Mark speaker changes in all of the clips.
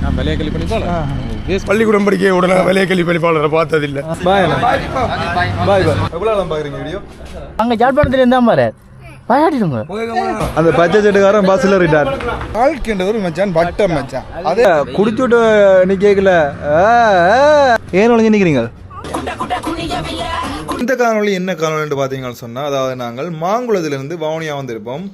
Speaker 1: நான் வலைய கல்வி பணிப்பாளர்
Speaker 2: பள்ளிக்கூடம் படிக்க உடனே வலைய கல்வி பணிப்பாளரை பார்த்ததில்லை.
Speaker 1: பாய் பாய் எவ்வளோ பார்க்குறீங்க வீடியோ?
Speaker 3: அங்கே ஜாழ்ப்பாணத்துல இருந்தால் பாரு பாயாடிடுங்க.
Speaker 1: அந்த பச்சை சட்டுக்காரன் பஸ்ஸில் ரிட்டார்
Speaker 2: வாழ்க்கைன்ற ஒரு மச்சான் பட்டம் மச்சான்.
Speaker 1: அதே குடிச்சுட்டு நீ கேட்கல ஏன் ஒழிஞ்சு நிற்கிறீங்க? இந்த காணொலி என்ன காணொலின்னு பார்த்தீங்கன்னு சொன்னால், அதாவது நாங்கள் மாங்குளத்திலிருந்து வவுனியா வந்திருப்போம்.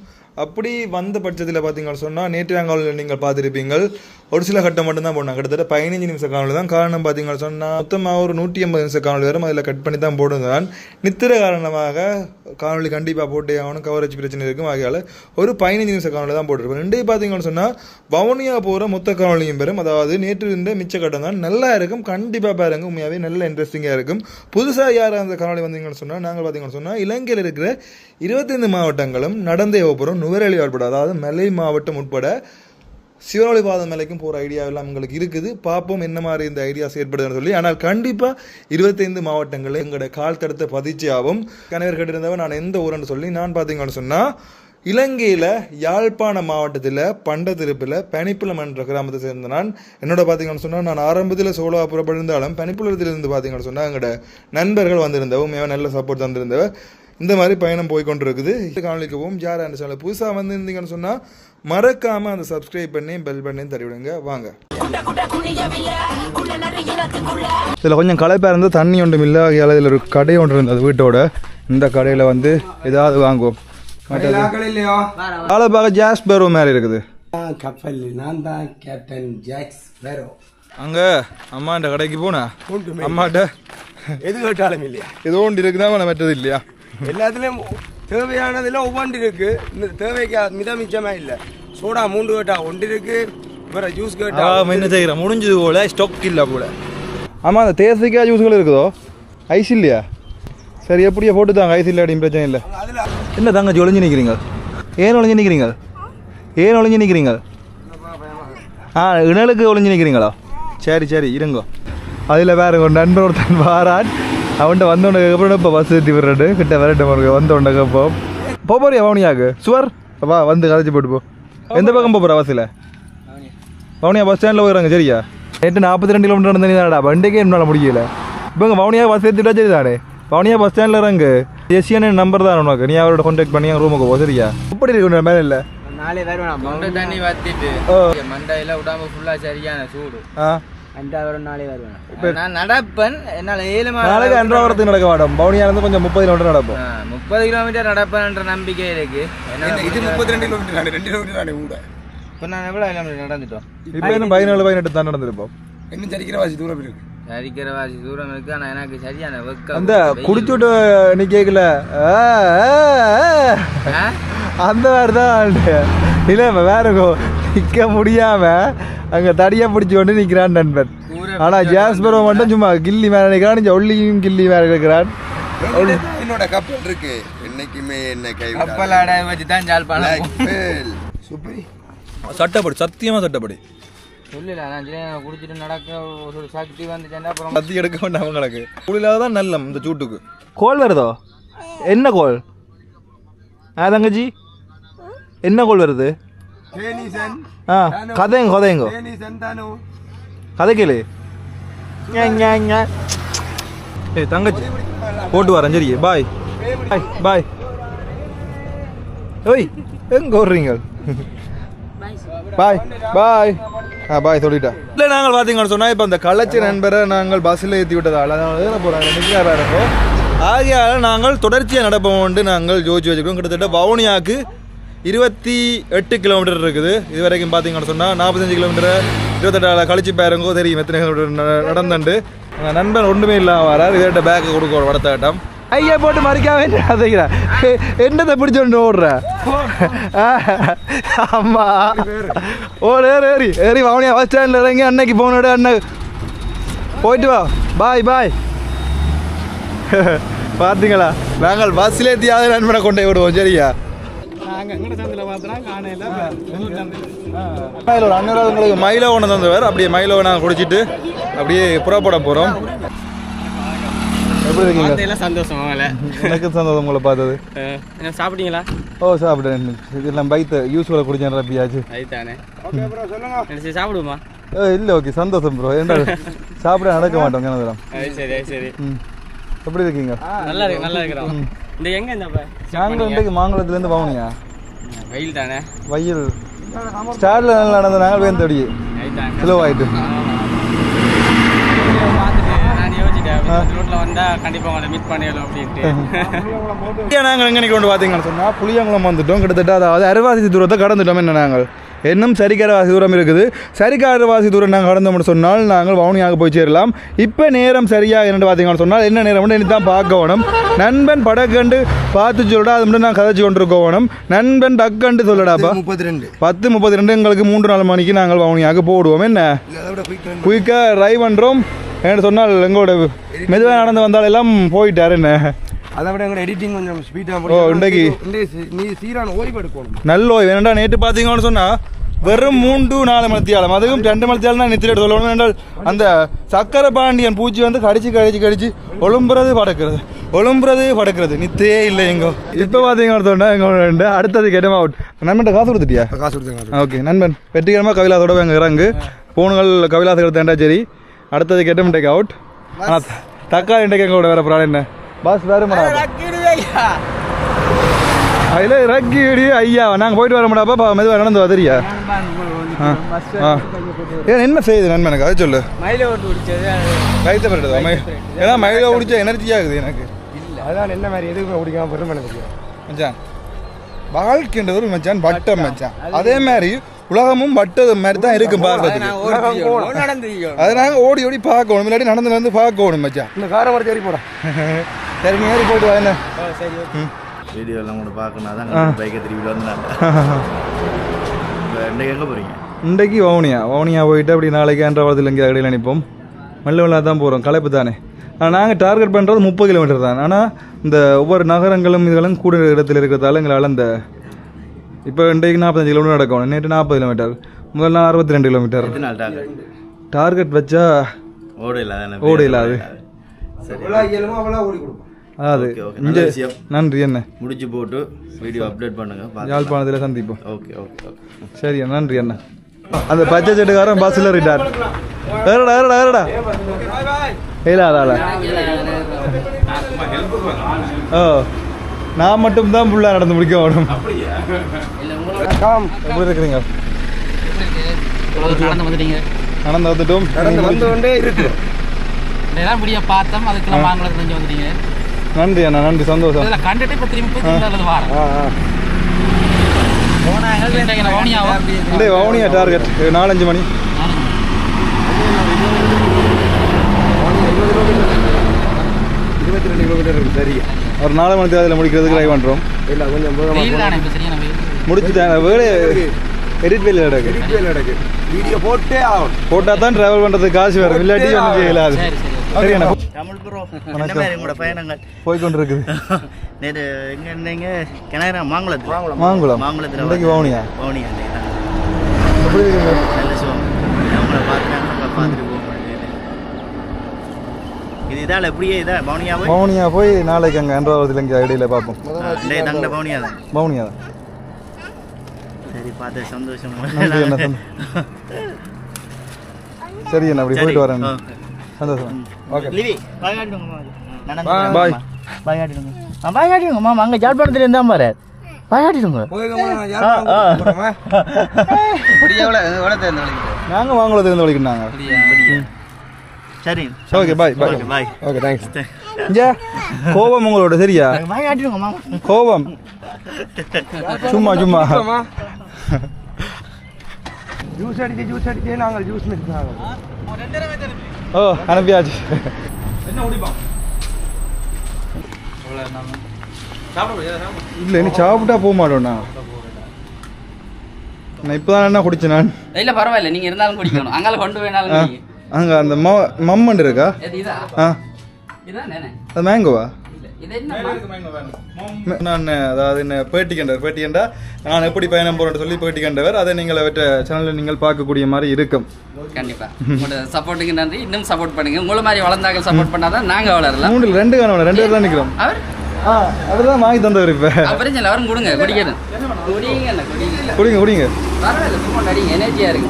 Speaker 1: அப்படி வந்த பட்சத்தில் பார்த்தீங்கன்னு சொன்னால், நேற்று காணொலியில் நீங்கள் பார்த்துருப்பீங்கள், ஒரு சில கட்டம் மட்டும்தான் போடணும். கிட்டத்தட்ட 15 நிமிஷம் காணொலி தான். காரணம் பார்த்தீங்கன்னு சொன்னால் மொத்தமாக ஒரு 180 நிமிஷம் காணொலி வரும். அதில் கட் பண்ணி தான் போடுதான். நித்திர காரணமாக காணொலி கண்டிப்பாக போட்டே ஆகணும், கவரேஜ் பிரச்சனை இருக்கும். ஆகையால் ஒரு 15 நிமிஷம் காணொலி தான் போட்டிருப்போம். ரெண்டே பார்த்தீங்கன்னு சொன்னால் வவுனியா போகிற மொத்த காணொலியும் பெறும். அதாவது நேற்று இருந்த மிச்ச கட்டம் தான் நல்லா இருக்கும். கண்டிப்பாக பாருங்க, உண்மையாகவே நல்ல இன்ட்ரெஸ்டிங்காக இருக்கும். புதுசாக யார் அந்த காணொலி வந்தீங்கன்னு சொன்னால், நாங்கள் பார்த்தீங்கன்னு சொன்னால் இலங்கையில் இருக்கிற 25 மாவட்டங்களும் நடந்தே போகிறோம். நுவரெலி உட்பட, அதாவது மலை மாவட்டம் உட்பட சிவனொளிபாத மலைக்கும் போகிற ஐடியா எல்லாம் உங்களுக்கு இருக்குது. பார்ப்போம் என்ன மாதிரி இந்த ஐடியாஸ் ஏற்படுதுன்னு சொல்லி. ஆனால் கண்டிப்பாக 25 மாவட்டங்களில் எங்களோட கால் தடுத்த பதிர்ச்சியாகவும் கணவர் கேட்டிருந்தவன் நான் எந்த ஊருன்னு சொல்லி நான் பார்த்தீங்கன்னு சொன்னால், இலங்கையில் யாழ்ப்பாண மாவட்டத்தில் பண்டத்திருப்பில் பனிப்புலம் என்ற கிராமத்தை சேர்ந்த நான். என்னோட பார்த்தீங்கன்னு சொன்னால், நான் ஆரம்பத்தில் சோழா புறப்பட்டிருந்தாலும் பனிப்புலத்திலிருந்து பார்த்தீங்கன்னு சொன்னால் எங்களோட நண்பர்கள் வந்திருந்தவங்க நல்ல சப்போர்ட் தந்திருந்தவ. இந்த மாதிரி பயணம் போய்கொண்டிருக்குது. காணொலிக்கு போகும். யார் அந்த சேனல் புதுசாக வந்திருந்தீங்கன்னு சொன்னால் மறக்காமல் அந்த சப்ஸ்கிரைப் பண்ணி பெல் பண்ணி தருவிடுங்க. வாங்க. இதில் கொஞ்சம் களைப்பாக இருந்து தண்ணி ஒன்றும் இல்லை. இதில் ஒரு கடை ஒன்று இருந்தது வீட்டோட. இந்த கடையில் வந்து ஏதாவது வாங்குவோம். ஆளை பார்க்க ஜாக்ஸ் பேரோ மாதிரி இருக்குது.
Speaker 4: கப்பல் நான் தான் கேப்டன் ஜாக்ஸ் பேரோ.
Speaker 1: அங்கே அம்மாண்ட கடைக்கு போனா அம்மாட்ட
Speaker 4: எது கேட்டாலும் இல்லையா,
Speaker 1: ஏதோ ஒன்று இருக்குதான் மற்றது இல்லையா?
Speaker 4: எல்லாத்துலேயும் தேவையானதில் ஒவ்வொன்று இருக்கு. இந்த தேவைக்கு மிதமிச்சமாக இல்லை. சோடா 3 கேட்டா 1 இருக்கு. வேற ஜூஸ் கேட்டா
Speaker 1: என்ன செய்கிறேன் முடிஞ்சது போல, ஸ்டாக் இல்லை போல. ஆமாம், அந்த தேசிக்காய் ஜூஸ்கள் இருக்குதோ, ஐஸ் இல்லையா? சரி, எப்படியா போட்டு தாங்க, ஐஸ் இல்லை அப்படின்னு பிரச்சனை இல்லை. என்ன தாங்க ஒளிஞ்சு நிற்கிறீங்க? ஏன் ஒளிஞ்சு நிற்கிறீங்க? ஏன் ஒளிஞ்சு நிற்கிறீங்க? இணலுக்கு ஒளிஞ்சு நிற்கிறீங்களா? சரி சரி இருங்கோ. அதில் வேற ஒரு நண்பர் ஒருத்தன் வாரான். அவன்கிட்ட வந்தோடனே அப்புறம் இப்போ பஸ் ஏற்றி விடுறது கிட்ட விரட்ட போகிறோம். வந்தோடனே போறியா வவுனியாவுக்கு? சுவர் வா, வந்து கதைச்சி போட்டு போ. எந்த பக்கம் போகிற பஸ்ஸில்? வவுனியா பஸ் ஸ்டாண்டில் போயிடறாங்க. சரியா? நேற்று 42 கிலோமீட்டர் நடந்தா வண்டிக்கே என்னால் முடியல. இப்போ இங்கே வவுனியா பஸ் ஏற்றிட்டா சரி தானே. வவுனியா பஸ் ஸ்டாண்டில் இறங்கு. எஸ்சியான நம்பர் தான் உனக்கு. நீ அவரோட கான்டாக்ட் பண்ணி ரூமுக்கு போ. சரியா? எப்படி இருக்கு மேலே இல்லை?
Speaker 5: நாளை வருவேன். தண்ணி வத்திட்டு மண்டையில விடாம ஃபுல்லா சரியான சூடு. நாளை வருவேன். நான் நடப்பேன். என்னால 7
Speaker 1: நாளைக்கு 2 வாரத்துக்கு நடக்க மாட்டோம். வவுனியா இருந்து கொஞ்சம் 30 கிலோமீட்டர் நடப்போம்.
Speaker 5: 30 கிலோமீட்டர் நடப்பேன்ற நம்பிக்கை இருக்கு.
Speaker 2: இது 32 கிலோமீட்டர் 2 கிலோமீட்டர் கூட.
Speaker 5: இப்போ நான் எவ்வளோ கிலோமீட்டர் நடந்துட்டோம்?
Speaker 1: இப்போ இன்னும் 17 தான் நடந்திருப்போம்.
Speaker 2: இன்னும் சரிக்கிறவாசி தூரம் இருக்கு.
Speaker 5: சரிக்கிறவாசி தூரம் இருக்கு. ஆனால் எனக்கு சரியான வெக்க.
Speaker 1: அந்த குடிச்சுட்டு நீ கேட்கல அந்த மாதிரி தான் இல்லை. வேற நிற்க முடியாம அங்கே தடியா பிடிச்சி கொண்டு நிற்கிறான் நண்பன். ஆனால் ஜாஸ்பரோ மட்டும் சும்மா கில்லி மேலே நிற்கிறான். ஒல்லியும் கில்லி மேலே இருக்கிறான்.
Speaker 2: என்னோட கப்பல் இருக்கு. என்னைக்குமே என்ன கை
Speaker 5: கப்பல் அடை வச்சு தான் ஜாழ்ப்பாணம்.
Speaker 1: சட்டப்படி, சத்தியமாக சட்டப்படி
Speaker 5: சொல்லல. நான் குடிச்சிட்டு நடக்க ஒரு சக்தி வந்துட்டேன்னா அப்புறம்
Speaker 1: சத்தி எடுக்க வேண்டாம் அவங்களுக்கு. குளிராக தான் நல்லம் இந்த சூட்டுக்கு. கோல் வருதோ? என்ன கோல்? தங்கச்சி என்ன கோல் வருது? கதைங்க கதைங்க கதை கேளு. தங்கச்சி போட்டு வரேன். சரி, பாய் பாய் பாய். ஓய் எங்க ஓடுறீங்க? பாய் பாய். பாய் சொல்லிட்டா. இல்லை, நாங்கள் பார்த்தீங்கன்னு சொன்னால் இப்போ அந்த கள்ளச்சி நண்பரை நாங்கள் பஸ்ஸில் ஏற்றி விட்டதால் போகிறாங்க. ஆகையால் நாங்கள் தொடர்ச்சியாக நடப்போம். நாங்கள் ஜோதிச்சு வச்சுக்கிறோம். கிட்டத்தட்ட வவுனியாவுக்கு 28 கிலோமீட்டர் இருக்குது. இது வரைக்கும் பார்த்தீங்கன்னு சொன்னால் 45 கிலோமீட்டர் 28 கழிச்சு பேருங்கோ தெரியும் எத்தனை கிலோமீட்டர் நடந்துண்டு. எங்கள் நண்பன் ஒன்றுமே இல்லாமல் வரார். இதோட பேக்கு கொடுக்குற வடத்தாட்டம். ஐயா போட்டு மறிக்காம அதைக்கிறேன். என்னத்தை பிடிச்சோன்னு ஓடுற? ஆமா, ஏறி ஏறி வவுனியா பஸ் ஸ்டாண்டில் இறங்கி அன்னைக்கு போனோட அண்ணன் போயிட்டு வா. பாய் பாய். பார்த்தீங்களா, நாங்கள் பஸ்ஸில் ஏற்றியாவது நண்பனை கொண்டே விடுவோம். சரியா? ஒரு அண்ணன் உங்களுக்கு மயிலோ ஒன்று தந்தவர். அப்படியே மயிலோவை நாங்கள் குடிச்சிட்டு அப்படியே புறப்பட போகிறோம். எப்படி இருக்கீங்க?
Speaker 5: சந்தோஷம்.
Speaker 1: எனக்கு சந்தோஷம் உங்களை பார்த்தது.
Speaker 5: என்ன சாப்பிட்டீங்களா?
Speaker 1: ஓ சாப்பிட்டேன். இதெல்லாம் பைத்து யூஸ்ஃபுல்லாக குடிச்சேன். ரப்பியாச்சு
Speaker 5: தானே சாப்பிடுமா?
Speaker 1: இல்லை ஓகே சந்தோஷம் ப்ரோ என்ன சாப்பிட நடக்க மாட்டோம் கிணதுரம்
Speaker 5: சரி சரி
Speaker 1: எப்படி இருக்கீங்க
Speaker 5: நல்லா இருக்கு நல்லா இருக்கிறோம் இந்த எங்க இந்த
Speaker 1: நாங்கள் இன்றைக்கு மாங்குளத்துலேருந்து வாங்கினியா
Speaker 5: வெயில் தானே
Speaker 1: வெயில் ஸ்டார்டில் நல்லா நடந்த நாங்கள் வேந்தடி ஸ்லோ ஆகிட்டு
Speaker 5: நான் யோசிச்சிட்டேன் ரோட்ல வந்தா கண்டிப்பா உங்களை மீட் பண்ணிடலாம் அப்படின்ட்டு
Speaker 1: நாங்கள் எங்கே கொண்டு பார்த்தீங்கன்னு சொன்னால் புளியங்குளம் வந்துட்டோம் கிட்டத்தட்ட அதாவது அரைவாசி தூரத்தை கடந்துட்டோம் என்ன நாங்கள் இன்னும் சரிக்கரவாசி தூரம் இருக்குது சரிக்கரவாசி தூரம் நாங்கள் கடந்தோம்னு சொன்னால் நாங்கள் வவுனியாக போய் சேரலாம் இப்போ நேரம் சரியாக என்னென்னு பார்த்தீங்கன்னு சொன்னால் என்ன நேரம் இனி தான் பார்க்கணும் நண்பன் படக்கண்டு பார்த்து சொல்லடா அது மட்டும் நான் கதைச்சு கொண்டிருக்கணும் நண்பன் டக்கண்டு சொல்லடாப்பா 10:32 எங்களுக்கு 3-4 மணிக்கு நாங்கள் வவுனியாக போடுவோம் என்ன குயிக்காக ட்ரைவ் பண்ணுறோம் என்ன சொன்னால் எங்களோட மெதுவாக நடந்து வந்தால் எல்லாம் போயிட்டார் என்ன
Speaker 4: அதை விட எங்களோட எடிட்டிங் கொஞ்சம் ஸ்பீடாக
Speaker 1: இன்றைக்கு
Speaker 4: நீ சீரான ஓய்வு எடுக்கணும்
Speaker 1: நல்ல ஓய்வு ஏன்னா நேற்று பார்த்தீங்கன்னு சொன்னால் வெறும் 3-4 மணித்தியாலம் அதுவும் 2 மணித்தியாலம் தான் நித்திர சொல்லணும் என்றால் அந்த சக்கரை பாண்டியன் பூச்சி வந்து கடிச்சு ஒழும்புறது படக்கிறது நித்தே இல்லை எங்கோ இப்போ பார்த்தீங்கன்னு சொன்னால் எங்களோட அடுத்தது கேட்டமா அவுட் நண்பன் காசு கொடுத்துட்டியா
Speaker 4: காசு கொடுத்தேன்
Speaker 1: ஓகே நண்பன் வெற்றிகரமாக கவிலாசோட எங்கள் இறங்கு போனுகள் கவிலாசம் எடுத்தேன்டா சரி அடுத்தது கேட்டம் டேக் அவுட் ஆனால் தக்காளி இன்றைக்கு எங்களோட வேறு ப்ராப்ளம் என்ன பாஸ் வேறு அதில் ரக்கிடி ஐயா நாங்கள் போயிட்டு வர மாட்டாப்பா மெதுவாக நடந்து வதறியா ஏன் என்ன செய்யுது நண்பன் எனக்கு அதை சொல்லு
Speaker 5: மயில ஓட்டு பிடிச்சது
Speaker 1: கைத்த பரட்டுதா ஏன்னா மயில பிடிச்சா எனர்ஜி ஆகுது எனக்கு
Speaker 4: இல்லை அதான் என்ன மாதிரி எதுவுமே பிடிக்காம பெருமை எனக்கு
Speaker 1: மச்சான் வாழ்க்கைன்ற ஒரு மச்சான் வட்டம் மச்சான் அதே மாதிரி உலகமும் வட்டது மாதிரி தான் இருக்கும் பார்க்கறதுக்கு அதை நாங்கள் ஓடி பார்க்கணும் இல்லாட்டி நடந்து பார்க்கணும் மச்சான்
Speaker 4: இந்த காரை வர சரி போட
Speaker 1: சரி நீ ஏறி போயிட்டு வா என்ன
Speaker 6: வீடியோ எல்லாம் கூட பார்க்கணும் தான் பைக்கை திருப்பி வந்தாங்க இன்றைக்கு எங்கே போகிறீங்க
Speaker 1: இன்றைக்கு வவுனியா போயிட்டு அப்படி நாளைக்கு ஆண்டவாளத்தில் இங்கே இடையில நினைப்போம் மெல்ல தான் போகிறோம் களைப்பு தானே ஆனால் நாங்கள் டார்கெட் பண்ணுறது 30 கிலோமீட்டர் தான் ஆனால் இந்த ஒவ்வொரு நகரங்களும் இதெல்லாம் கூட இடத்துல இருக்கிறதால எங்களால் இந்த இப்போ இன்றைக்கு 45 கிலோமீட்டர் நடக்கணும் நேற்று 40 கிலோமீட்டர் முதல் நாள் 62 கிலோமீட்டர் டார்கெட் வச்சா ஓட இல்லாது அது நன்றி என்ன
Speaker 6: முடிச்சு போட்டு வீடியோ அப்டேட் பண்ணுங்க
Speaker 1: யாழ்ப்பாணத்தில் சந்திப்போம்
Speaker 6: ஓகே
Speaker 1: சரி நன்றி அண்ணா அந்த பச்சை செட்டுக்காரன் பஸ்ஸில் ரிட்டார் ஏறடா இல்லாதால ஓ நான் மட்டும் தான் ஃபுல்லாக நடந்து முடிக்க வேணும் எப்படி இருக்கிறீங்க நடந்து வந்துட்டோம்
Speaker 4: வந்து கொண்டே இருக்கு
Speaker 3: பார்த்தோம் அதுக்கெல்லாம் வாங்கலாம் செஞ்சு வந்துட்டீங்க
Speaker 1: நன்றி அண்ணா நன்றி சந்தோஷம்
Speaker 3: கண்டுட்டு இப்போ திரும்பி
Speaker 1: வவுனியா டார்கெட் 4-5 மணி
Speaker 4: சரி
Speaker 1: ஒரு 4 மணி அதில் முடிக்கிறதுக்கு ட்ரை பண்ணுறோம்
Speaker 4: இல்லை கொஞ்சம்
Speaker 1: முடிச்சுட்டேன் வேலை எடிட் வேலை
Speaker 4: நடக்கு வீடியோ
Speaker 1: போட்டால் தான் ட்ராவல் பண்ணுறதுக்கு காசு வேறு இல்லாட்டி ஒன்றும் செய்யலாது சரி அண்ணா
Speaker 6: தமிழ் ப்ரோ என்ன மாதிரி உங்களோட பயணங்கள்
Speaker 1: போய்கொண்டிருக்குது
Speaker 6: நேற்று எங்கே இருந்தீங்க கிணறு மாங்குளத்தில்
Speaker 1: இன்றைக்கு வவுனியா
Speaker 6: எப்படி இருக்கீங்க நல்ல ஷோ அவங்கள பார்த்துட்டு போக இது இதால் எப்படியே வவுனியா
Speaker 1: போய் நாளைக்கு அங்கே ஆண்டவாளத்தில் இங்கே இடையில பார்ப்போம்
Speaker 6: தங்க வவுனியா
Speaker 1: தான்
Speaker 6: சரி பார்த்து சந்தோஷம்
Speaker 1: நன்றி அண்ணா சரி அண்ணா அப்படி போயிட்டு வரேன் சந்தோஷம் ஓகே
Speaker 3: பாய் காட்டிடுங்க மாமா அங்கே ஜாழ்ப்பாணத்துல இருந்தா பாரு பாய் காட்டிடுங்க
Speaker 1: நாங்கள் வாங்குறதுலேருந்து வலிக்கிட்டாங்க
Speaker 6: சரி
Speaker 1: ஓகே பாய் ஓகே தேங்க்ஸ் இங்கே கோபம் உங்களோட சரியா
Speaker 3: பாய் காட்டிடுங்க மாமா
Speaker 1: கோபம் சும்மா
Speaker 4: ஜூஸ் அடிச்சு நாங்கள் ஜூஸ் மிக்ஸ்
Speaker 1: ஓ அனுப்பியாச்சு இல்லை இனி சாப்பிட்டா போக மாட்டோண்ணா நான் இப்போ தான் என்ன குடிச்சேன் நான்
Speaker 7: இல்ல பரவாயில்ல நீங்க இருந்தாலும் குடிக்கணும் அங்கால கொண்டு வேணாலும்
Speaker 1: அங்கே அந்த மம்மன் இருக்கா ஆ அது மேங்கோவா நான் அதாவது என்ன பேட்டி கண்டா நான் எப்படி பயணம் போறேன்னு சொல்லி பேட்டி கண்டவர் அதை நீங்கள் அவற்றை சேனலில் நீங்கள் பார்க்கக்கூடிய மாதிரி இருக்கும்
Speaker 7: கண்டிப்பா உங்களோட சப்போர்ட்டுக்கு நன்றி இன்னும் சப்போர்ட் பண்ணுங்க உங்களை மாதிரி வளர்ந்தாங்க சப்போர்ட் பண்ணாதான் நாங்க வளரலாம்
Speaker 1: 2 காணோம் 2 பேர் தான் நிற்கிறோம்
Speaker 7: அவர்
Speaker 1: அவர்தான் வாங்கி தந்தவர் இப்போ
Speaker 7: அப்புறம் எல்லாரும் கொடுங்க குடிக்கணும் குடிங்க
Speaker 1: குடிங்க
Speaker 7: பரவாயில்ல சும்மா நடிங்க எனர்ஜியா இருக்கு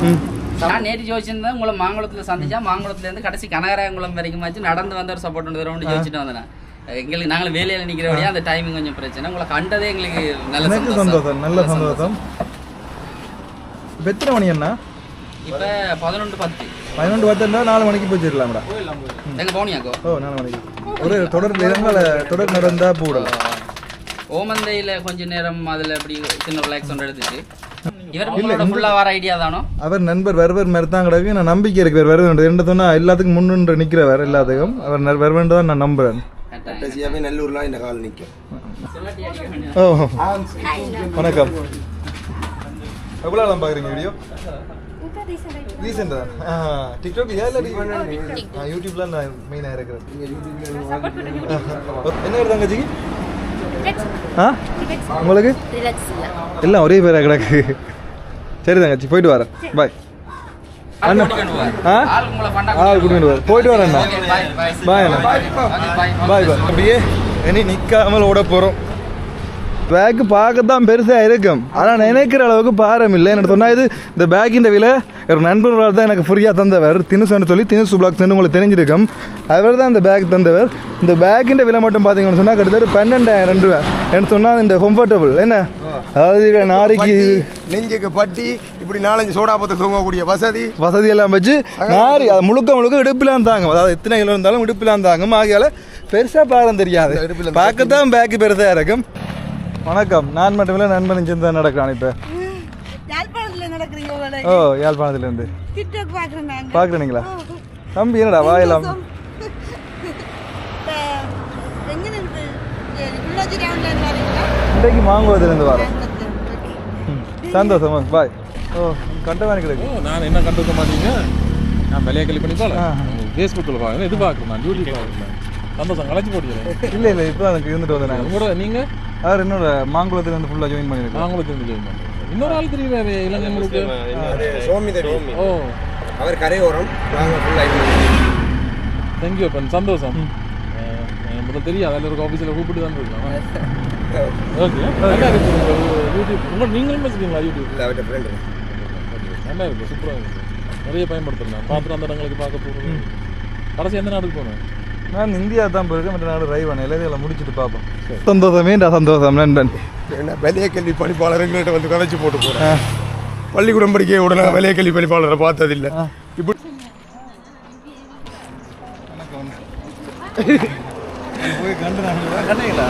Speaker 7: நான் நேற்று யோசிச்சிருந்தேன் உங்களை மாங்குளத்தில் சந்திச்சா மாங்குளத்துலேருந்து கடைசி கனகராயங்குளம் வரைக்கும் வச்சு நடந்து வந்த ஒரு சப்போர்ட் ஒன்று ரவுண்டு யோசிச்சுட்டு வந்தேன் எங்களுக்கு நாங்களும் வேலையில் நிற்கிறபடியா அந்த டைமிங் கொஞ்சம் பிரச்சனை உங்களை கண்டதே எங்களுக்கு நல்ல
Speaker 1: சந்தோஷம் நல்ல சந்தோஷம். இப்போ எத்தனை மணி அண்ணா?
Speaker 7: இப்போ 11:10
Speaker 1: 11:10 4 மணிக்கு போச்சிடலாம்டா.
Speaker 7: எங்கள் போனியாக்கோ?
Speaker 1: ஓ 4 மணிக்கு ஒரு தொடர் இடங்களை தொடர் நடந்தால் போடலாம்.
Speaker 7: ஓமந்தையில் கொஞ்சம் நேரம் அதில் அப்படி சின்ன ரிலாக்ஸ் ஒன்று எடுத்துச்சு. இவர் உங்களோட ஃபுல்லாக வர ஐடியா தானோ?
Speaker 1: அவர் நண்பர் வருவர் மாதிரி தான் கிடக்கு. நான் நம்பிக்கை இருக்கு வருவது என்ன சொன்னால் எல்லாத்துக்கும் முன்னின்று நிற்கிறவர் எல்லாத்துக்கும் அவர் வருவன் தான் நான் நம்புறேன்.
Speaker 4: நல்லூர்லாம் இந்த கால் நிற்கும்.
Speaker 1: ஓ வணக்கம். எவ்வளோ நாள் பார்க்குறீங்க வீடியோ? ரீசெண்டாக டிக்டாக் இல்லை யூடியூப்லாம் நான் மெயினாக இருக்கிறேன். என்ன வருது தங்கச்சிக்கு? உங்களுக்கு எல்லாம் ஒரே பேராக கிடக்கு. சரி தங்கச்சி போயிட்டு வரேன். பாய். அண்ணா ஆள் கூட்டிட்டு வர போயிட்டு வரேன் அண்ணா. பாய் அண்ணா. பாய் பாய். அப்படியே இனி நிற்காமல் ஓட போகிறோம். பேக்கு பார்க்கத்தான் பெருசாக இருக்கும், ஆனால் நினைக்கிற அளவுக்கு பாரம் இல்லை. என்ன சொன்னால் இது இந்த பேக்கின் விலை ஒரு நண்பர்களால் தான் எனக்கு ஃப்ரீயாக தந்தவர். தினுசுன்னு சொல்லி தினுசு பிளாக்ஸ் உங்களுக்கு தெரிஞ்சிருக்கும். அவர் தான் இந்த பேக் தந்தவர். இந்த பேக்கின் விலை மட்டும் பார்த்தீங்கன்னு சொன்னால் கிட்டத்தட்ட 12,000 ரூபா. என்ன சொன்னால் இந்த கம்ஃபர்டபுள் என்ன, அதாவது நாளைக்கு
Speaker 4: நெஞ்சுக்கு பட்டி இப்படி 4-5 சோடா போட்டு தூங்கக்கூடிய வசதி
Speaker 1: எல்லாம் வச்சு நாரி அது முழுக்க இடுப்பிலாம் தாங்கும். அதாவது எத்தனை கிலோ இருந்தாலும் இடுப்பிலாம் தாங்கும். ஆகையால் பெருசாக பாரம் தெரியாது, பார்க்கத்தான் பேக்கு பெருசாக இருக்கும். வணக்கம். நான் மட்டும் இல்லை நண்பன் சேர்ந்து தான் நடக்கிறான். இப்போ ஓ யாழ்ப்பாணத்துலேருந்து பார்க்குறீங்களா தம்பி? என்னடா வாயெல்லாம் இன்றைக்கு மாங்குளத்துலேருந்து வரோம். சந்தோஷமா பாய். ஓ கண்டவானி கிடைக்கு.
Speaker 8: நான் என்ன கண்டுக்க மாட்டீங்க, நான் விலையை கல்வி பண்ணி போல ஃபேஸ்புக்கில் பார்க்குறேன், இது பார்க்குறேன், நான் யூடியூப் பார்க்குறேன். சந்தோஷம் கலைச்சி போட்டுக்கிறேன்.
Speaker 1: இல்லை இப்போ எனக்கு இருந்துட்டு வந்தேன். நாங்கள்
Speaker 8: உங்களோட நீங்கள்
Speaker 1: அவர் என்னோட மாங்குளத்துலேருந்து ஃபுல்லாக ஜாயின் பண்ணியிருக்கேன்.
Speaker 8: மாங்குளத்துலேருந்து ஜாயின் பண்ணுறேன். இன்னொரு ஆள் தெரியுமே இளைஞர்களுக்கு
Speaker 4: சோமி தெரியும்.
Speaker 8: ஓ
Speaker 4: அவர் கரையோரம், நாங்கள் ஃபுல்லாக.
Speaker 8: தேங்க்யூ அப்பன், சந்தோஷம். முதல்ல தெரியாது, அதில் ஒரு ஆஃபீஸில் கூப்பிட்டு தான் இருக்கலாம். ஓகே நல்லா இருக்கு யூடியூப். உங்கள் நீங்களும் வச்சுருக்கீங்களா யூடியூப்?
Speaker 4: அவர்கிட்ட ஃப்ரெண்டு
Speaker 8: நல்லா இருக்குது, சூப்பராக இருக்குது. நிறைய பயன்படுத்துகிறேன். பார்த்துட்டு அந்த இடங்களுக்கு பார்க்க போகிறது. கடைசி எந்த நாட்டுக்கு போனேன்?
Speaker 1: நான் இந்தியா தான் போயிருக்கேன். மற்ற நாடு ட்ரைவ் பண்ணேன். எல்லாத்தையும் முடிச்சுட்டு பார்ப்போம். சந்தோஷமேண்டா சந்தோஷம் நண்பன்.
Speaker 4: என்ன விலைய கல்வி பணிப்பாளர்கள்ட்ட வந்து கலைச்சி போட்டு போகிறேன். பள்ளிக்கூடம் படிக்க உடனே விலைய கல்வி பணிப்பாளரை பார்த்ததில்லை. இப்படி
Speaker 1: போய் கண்டுங்களா?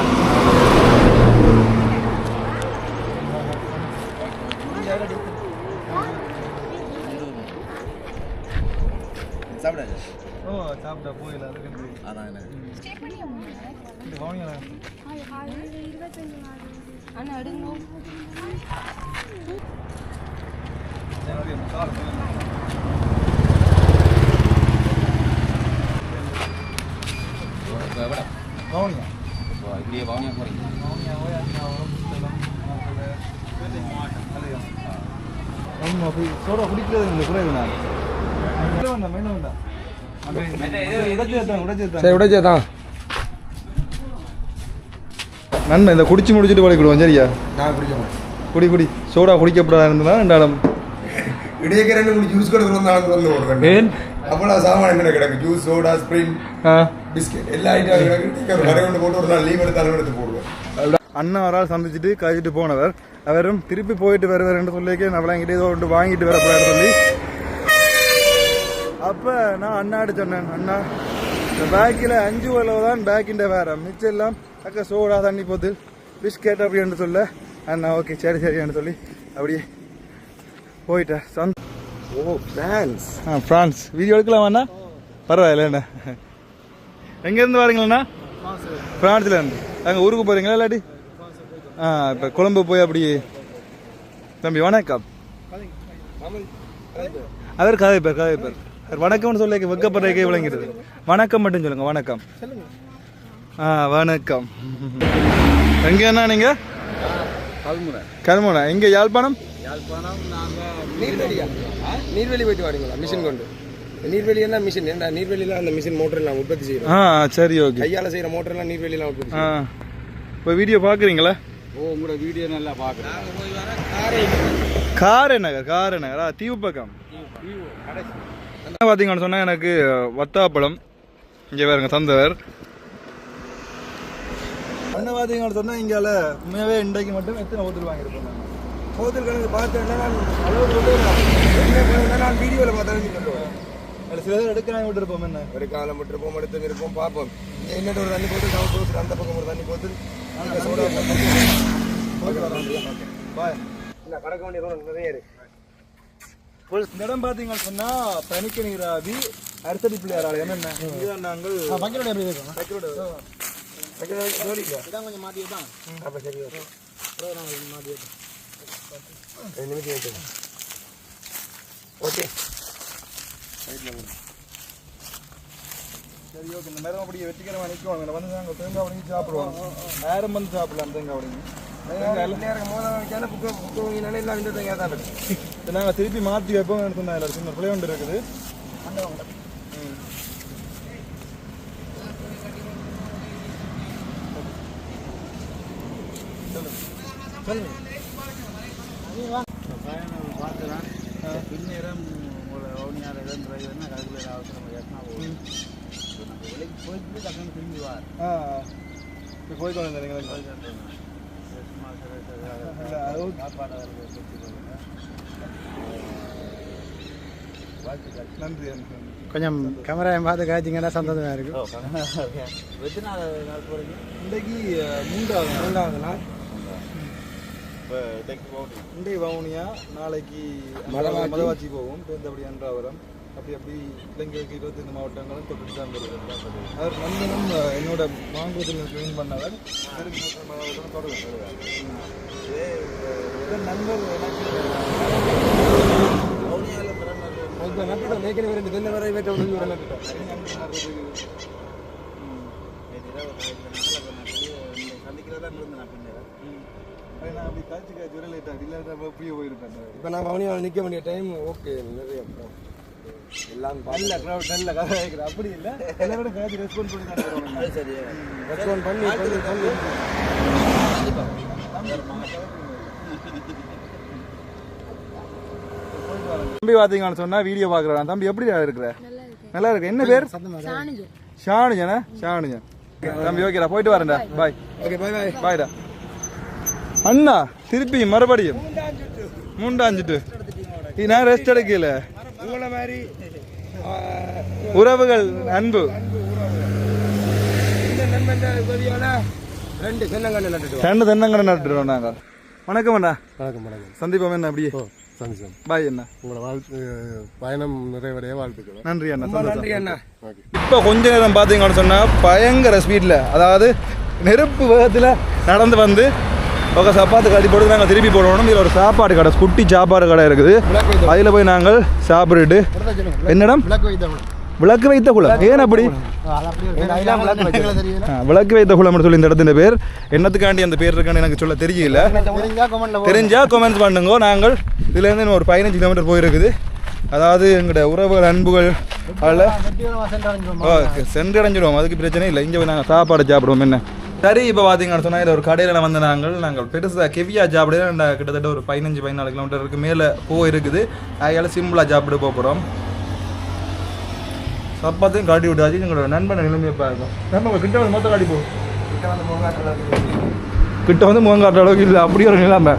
Speaker 1: ஓ சாப்பிட்டா போயில அதுக்கு அதான் என்ன இந்த வாங்கினா அண்ணா அடுங்க வாங்கினா
Speaker 7: இப்படியே வாங்கியா போகிறீங்க?
Speaker 1: சோடா குடிக்கிறது இல்லை குறைவு. நான் நன்மை இந்த குடிச்சு முடிச்சுட்டு பழகிடுவோம். சரியா?
Speaker 4: நான் குடிக்கணும்.
Speaker 1: குடி சோடா குடிக்கப்படாத இருந்தா ரெண்டாலும்
Speaker 4: இடையே 2 மணி ஜூஸ் கூட வந்து ஓடுறேன். அவ்வளோ சாமான் என்ன கிடக்கு, ஜூஸ், சோடா, ஸ்ப்ரிங், பிஸ்கெட் எல்லா ஐட்டம் கிடக்கு. கடை கொண்டு போட்டு ஒரு நாள் லீவ் எடுத்தாலும் எடுத்து போடுவேன்.
Speaker 1: அண்ணா ஒரு ஆள் சந்திச்சுட்டு கழிச்சிட்டு போனவர். அவரும் திருப்பி போயிட்டு வருவார் என்று சொல்லிக்க நான் விளங்கிட்டு ஏதோ ஒன்று வாங்கிட்டு வரப்போறாரு சொல்லி. அப்போ நான் அண்ணாட்டு சொன்னேன், அண்ணா இந்த பேக்கில் 5 அளவு தான் பேக்கின்ற வேற, மிச்சம் எல்லாம் அக்கா சோடா, தண்ணி போத்து, பிஸ்கெட் அப்படின்னு சொல்ல அண்ணா ஓகே சரின்னு சொல்லி அப்படியே போயிட்டேன்.
Speaker 4: ஓ பிரான்ஸ்.
Speaker 1: ஃப்ரான்ஸ் வீடியோ எடுக்கலாமா அண்ணா? பரவாயில்ல என்ன. எங்கேருந்து வரீங்களா? ஃப்ரான்ஸ்லேருந்து. அங்கே ஊருக்கு போகிறீங்களா இல்லாட்டி? இப்போ கொழம்பு போய் அப்படியே. தம்பி வணக்கம். அவர் கதைப்பேர் அவர் வணக்கம்னு சொல்ல வெக்கப்படுறக்கே விளங்கிறது. வணக்கம் மட்டும் சொல்லுங்க. வணக்கம். வணக்கம். எங்கேண்ணா நீங்கள்? கல்முனை. எங்கே? யாழ்ப்பாணம்.
Speaker 4: நீர்வெளி போயிட்டு வரீங்களா மிஷின் கொண்டு? நீர்வெளி என்ன மிஷின்? ஏன்னா நீர்வெளியில் அந்த மிஷின் மோட்டர் எல்லாம் உற்பத்தி செய்யறோம்.
Speaker 1: சரி ஓகே.
Speaker 4: கையால் செய்கிற மோட்டர் எல்லாம் நீர்வெளியெல்லாம் உற்பத்தி.
Speaker 1: இப்போ வீடியோ பார்க்குறீங்களா?
Speaker 5: ஓ உங்களோட வீடியோ நல்லா பார்க்குறேன்.
Speaker 1: காரநகர் தீவு பக்கம் என்ன பார்த்தீங்கன்னு சொன்னால் எனக்கு வத்தாப்பழம் இங்கே பாருங்க தந்தவர் என்ன பார்த்தீங்கன்னு சொன்னால் இங்கால உண்மையாகவே இன்றைக்கு மட்டும் எத்தனை ஹோட்டல் வாங்கியிருப்போம் நாங்கள்
Speaker 4: ஹோட்டல் கணக்கு பார்த்தேன்னா நான் அளவு நான் வீடியோவில் பார்த்தாலும் சொல்லுவேன்
Speaker 1: அதில் சில பேர் எடுக்கிறாங்க விட்டுருப்போம் என்ன
Speaker 4: ஒரு காலம் விட்டுருப்போம் எடுத்து இருப்போம் பார்ப்போம் என்னட்டு ஒரு தண்ணி போட்டு நான் போட்டு அந்த பக்கம் ஒரு தண்ணி போட்டு நாங்கள் சோட
Speaker 1: பாய்
Speaker 4: இல்லை கடக்க வேண்டிய ரோடு நிறைய இருக்கு
Speaker 1: இந்த இடம் பார்த்தீங்கன்னு சொன்னால் தனிக்க நீராவி அரிசடி பிள்ளையார் ஆலயம் என்னென்ன இதுதான் நாங்கள்
Speaker 3: கொஞ்சம் மாற்றி தான்
Speaker 4: அப்போ சரி
Speaker 3: மாற்றி
Speaker 4: நிமிஷம் ஓகே
Speaker 1: சரி ஓகே இந்த நேரம் அப்படியே வெற்றிகரமாக நிற்கும் இதில் வந்து நாங்கள் தேங்காய் உடனே சாப்பிடுவோம் நேரம் வந்து சாப்பிடலாம் தேங்காய் உடனே நாங்கள் திருப்பி மாற்றி வைப்போம் சொன்னாங்க சின்ன பிள்ளை ஒன்று இருக்குது
Speaker 3: பார்த்துலாம் பின்னேரம் உங்களை ஓனியார் இடம் டிரைவர்னா ரெகுலர் அவசரம் ஏற்றினா போகும் நம்ம விலைக்கு போயிட்டு டக்குன்னு திரும்பிவார்
Speaker 1: போய் கொண்டு வந்தீங்க
Speaker 3: சாப்பாடு வருது
Speaker 1: நன்றி
Speaker 3: கொஞ்சம் கேமரா பார்த்து காய்ச்சிங்கன்னா சந்தோஷமாக இருக்கும்
Speaker 6: எத்தனை நாள் போகிறீங்க?
Speaker 1: இன்றைக்கு மூன்றாவது நாள்
Speaker 6: இப்போ இன்றைக்கு போகிறீங்க?
Speaker 1: இன்றைக்கு வவுனியா நாளைக்கு மதவாச்சி போகும் அப்படி அன்றாவரம் அப்படி இலங்கைக்கு 25 மாவட்டங்களும் தொட்டு தான் வருது அவர் நண்பனும் என்னோட மாங்குளத்தில் ஜாயின் பண்ணவர் நண்பர் நான் அப்படி காய்ச்சி வர லேட்டாக இல்லாத அப்படியே போயிருப்பேன்
Speaker 4: இப்போ நான் பவனியாவில் நிற்க வேண்டிய டைம் ஓகே நிறைய எல்லாம்
Speaker 1: நல்ல க்ரௌட் நல்ல கதை கேட்குறேன் அப்படி இல்லை எல்லாரோட காய்ச்சி ரெஸ்பான்ஸ் பண்ணி தான் தருவாங்க
Speaker 6: சரி
Speaker 4: ரெஸ்பான்ஸ் பண்ணி
Speaker 1: தம்பி பார்த்தீங்கன்னு சொன்னா வீடியோ பார்க்குறேன் தம்பி எப்படி இருக்கிற நல்லா இருக்கு என்ன பேர் ஷானுஜனா ஷானுஜன் தம்பி ஓகேடா போயிட்டு வரேன்டா பாய்
Speaker 4: ஓகே பாய் பாய்
Speaker 1: பாய்டா அண்ணா திருப்பி மறுபடியும் மூண்டாஞ்சிட்டு நான் ரெஸ்ட் எடுக்கல
Speaker 4: உங்களை மாதிரி
Speaker 1: உறவுகள் அன்பு
Speaker 4: இந்த நண்பன் ரெண்டு தென்னங்கன்று நட்டுட்டு
Speaker 1: ரெண்டு தென்னங்கன்று நட்டுறோம் நாங்கள் வணக்கம் அண்ணா
Speaker 4: வணக்கம் வணக்கம்
Speaker 1: சந்திப்போம் என்ன அப்படியே
Speaker 4: சந்தோஷம்
Speaker 1: பாய் அண்ணா
Speaker 4: உங்களை பயணம் நிறைவடைய வாழ்த்துக்கிறோம்
Speaker 1: நன்றி அண்ணா
Speaker 4: நன்றி அண்ணா
Speaker 1: இப்போ கொஞ்ச நேரம் பார்த்தீங்கன்னு சொன்னால் பயங்கர ஸ்பீடில் அதாவது நெருப்பு வேகத்தில் நடந்து வந்து ஒரு சப்பாத்து கட்டி போட்டு நாங்கள் திருப்பி போடணும் இதில் ஒரு சாப்பாடு கடை குட்டி சாப்பாடு கடை இருக்குது அதில் போய் நாங்கள் சாப்பிட்டுட்டு என்னிடம் விளக்கு வைத்த குளம் ஏன் அப்படி விளக்கு வைத்த குளம்னு சொல்லி இந்த இடத்துல பேர் என்னத்துக்காண்டி அந்த பேர் இருக்கான்னு எனக்கு சொல்ல தெரியல தெரிஞ்சா கமெண்ட்ஸ் பண்ணுங்க நாங்கள் இதுலேருந்து ஒரு 15 கிலோமீட்டர் போயிருக்குது அதாவது எங்களோட உறவுகள் அன்புகள் அதில் சென்றடைஞ்சிடுவோம் அதுக்கு பிரச்சனை இல்லை இங்கே போய் நாங்கள் சாப்பாடு சாப்பிடுவோம் என்ன சரி இப்போ பார்த்தீங்கன்னு சொன்னால் இதில் ஒரு கடையில் வந்து நாங்கள் பெருசாக கெவியா சாப்பிட கிட்டத்தட்ட ஒரு 15-14 கிலோமீட்டருக்கு மேலே போயிருக்குது அதனால் சிம்பிளாக சாப்பிட்டு போகிறோம் சப்பாத்தையும் காட்டி விட்டாச்சு எங்களோட நண்பன் நிலைமையை பார்க்கும் நண்பன் கிட்ட வந்து மொத்தம் காட்டி போகும் கிட்ட வந்து முகங்காட்டுற அளவுக்கு இல்லை அப்படி ஒரு நிலைமை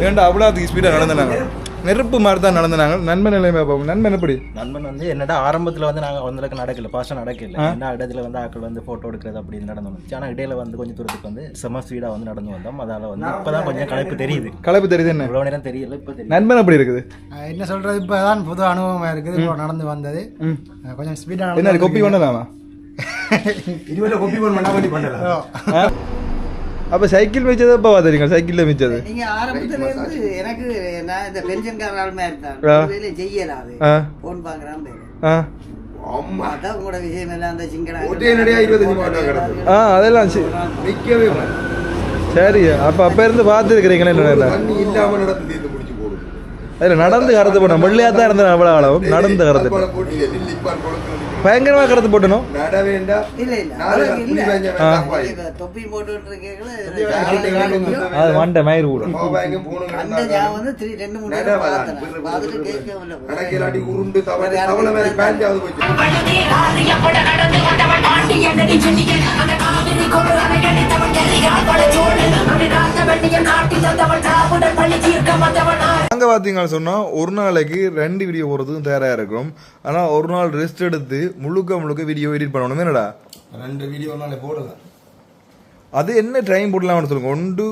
Speaker 1: ஏன்டா அவ்வளோ அதுக்கு ஸ்பீடாக நடந்தாங்க நெருப்பு மாதிரி தான் நடந்தாங்க நண்பன் நிலைமை பார்ப்போம் நண்பன் எப்படி
Speaker 6: நண்பன் வந்து என்னடா ஆரம்பத்தில் வந்து நாங்கள் வந்ததுக்கு நடக்கல பாஸ்ட்டாக நடக்கல என்ன இடத்துல வந்து ஆக்கள் வந்து ஃபோட்டோ எடுக்கிறது அப்படி நடந்து வந்துச்சு ஆனால் இடையில வந்து கொஞ்சம் தூரத்துக்கு வந்து செம ஸ்பீடாக வந்து நடந்து வந்தோம் அதால் வந்து இப்போ தான் கொஞ்சம் களைப்பு தெரியுது
Speaker 1: என்ன
Speaker 6: இவ்வளோ நேரம் தெரியல இப்போ தெரியும்
Speaker 1: நண்பன் எப்படி இருக்குது
Speaker 3: என்ன சொல்றது இப்போ தான் புது அனுபவமாக இருக்குது இப்போ நடந்து வந்தது கொஞ்சம் ஸ்பீடாக
Speaker 1: என்ன கொப்பி பண்ணலாமா
Speaker 4: இதுவரை கொப்பி பண்ணலாம்
Speaker 1: அப்போ சைக்கிள் மிச்சது இப்போ பார்த்துறீங்க சைக்கிளில் மிச்சது
Speaker 9: நீங்க ஆரம்பத்துல இருந்து எனக்கு நான் இந்த பென்ஷன்கார ஆளுமே இருந்தான் வேலையை செய்யலாது போன் பாக்குறான் பேரு அதான் உங்களோட விஷயம் எல்லாம் அந்த சிங்கடா
Speaker 4: ஒரே நடையா 25 மாவட்டம் கிடக்கு
Speaker 1: அதெல்லாம்
Speaker 4: நிக்கவே
Speaker 1: சரி அப்போ இருந்து பார்த்துருக்கிறீங்களே
Speaker 4: தண்ணி இல்லாம நடந்து தீர்ந்து முடிச்சு போடுது
Speaker 1: அதில் நடந்து கருத்து போட்டோம் வெள்ளையாக தான் இருந்தேன் அவ்வளோ அளவு நடந்து கருத்து பயங்கரமாக கருத்து போட்டணும்
Speaker 4: நட வேண்டாம்
Speaker 9: இல்ல இல்ல
Speaker 4: நாலு
Speaker 9: அதுக்கு
Speaker 4: புலி
Speaker 9: இல்ல.
Speaker 4: பஞ்சம்
Speaker 9: இப்ப தொப்பி போட்டுட்டு இருக்கீங்களா
Speaker 1: அது மண்டை மயிர் கூட
Speaker 9: அந்த நான் வந்து 2-3 நேரம் பார்த்தேன் பார்த்துட்டு கேட்கவில்லை
Speaker 4: நடக்கலாட்டி உருண்டு தவளை மாதிரி பேஞ்சாவது போச்சு
Speaker 1: அங்கே பார்த்தீங்கன்னு சொன்னால் ஒரு நாளைக்கு 2 வீடியோ போடுறதுக்கும் தயாராக இருக்கும் ஆனால் ஒரு நாள் ரெஸ்ட் எடுத்து முழுக்க வீடியோ எடிட் பண்ணணும் என்னடா
Speaker 4: 2 வீடியோ நாளே போடுங்க
Speaker 1: அது என்ன டைம் போடலாம்னு சொல்லுங்க ஒன்று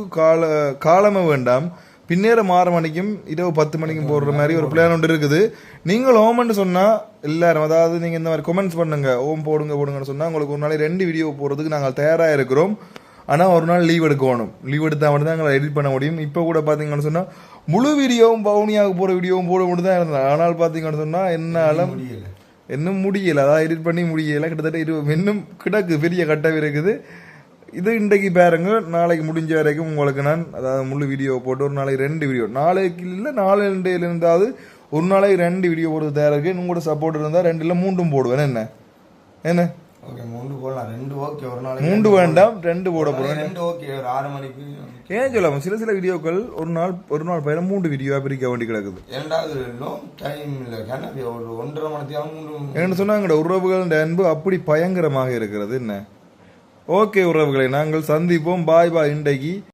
Speaker 1: காலமே வேண்டாம் பின்னேரம் 6 மணிக்கும் இரவு 10 மணிக்கும் போடுற மாதிரி ஒரு பிளான் ஒன்று இருக்குது நீங்கள் ஓமன்னு சொன்னால் எல்லாரும் அதாவது நீங்கள் இந்த மாதிரி கமெண்ட்ஸ் பண்ணுங்க ஓம் போடுங்கன்னு சொன்னால் உங்களுக்கு ஒரு நாளைக்கு 2 வீடியோ போடுறதுக்கு நாங்கள் தயாராக இருக்கிறோம் ஆனால் ஒரு நாள் லீவ் எடுக்கணும் லீவ் எடுத்தால் மட்டும் தான் எங்களை எடிட் பண்ண முடியும் இப்போ கூட பார்த்தீங்கன்னு சொன்னால் முழு வீடியோவும் பவுனியாவுக்கு போகிற வீடியோவும் போட மட்டும் தான் இருந்தேன் ஆனால் பார்த்தீங்கன்னு சொன்னால் என்னாலும் இன்னும் முடியலை அதாவது எடிட் பண்ணி முடியலை கிட்டத்தட்ட இன்னும் கிடக்கு பெரிய கட்டவே இருக்குது இது இன்றைக்கு பாருங்க நாளைக்கு முடிஞ்ச வரைக்கும் உங்களுக்கு நான் அதாவது முழு வீடியோ போட்டு ஒரு நாளைக்கு 2 வீடியோ நாளைக்கு இல்லை 4 இருந்தாவது ஒரு நாளைக்கு 2 வீடியோ போடுறது தயாராக இருக்கு உங்களோட சப்போர்ட் இருந்தால் 2 இல்லை 3 போடுவேன் என்ன
Speaker 4: ஓகே 3 போடலாம் 2 ஓகே ஒரு நாளைக்கு
Speaker 1: 3 வேண்டாம் 2 போட போகிறேன்
Speaker 4: 2 ஓகே ஒரு 6 மணிக்கு
Speaker 1: ஏன் சொல்லாம சில வீடியோக்கள் ஒரு நாள் பயிர 3 வீடியோ பிரிக்க வேண்டி கிடக்குது
Speaker 4: இரண்டாவது லாங் டைம் இல்லை கணக்கு ஒரு 1.5 மணி நேரம்
Speaker 1: என்ன சொன்னாங்க உறவுகள் அன்பு அப்படி பயங்கரமாக இருக்கிறது என்ன ஓகே உறவுகளை நாங்கள் சந்திப்போம் பாய் இன்றைக்கு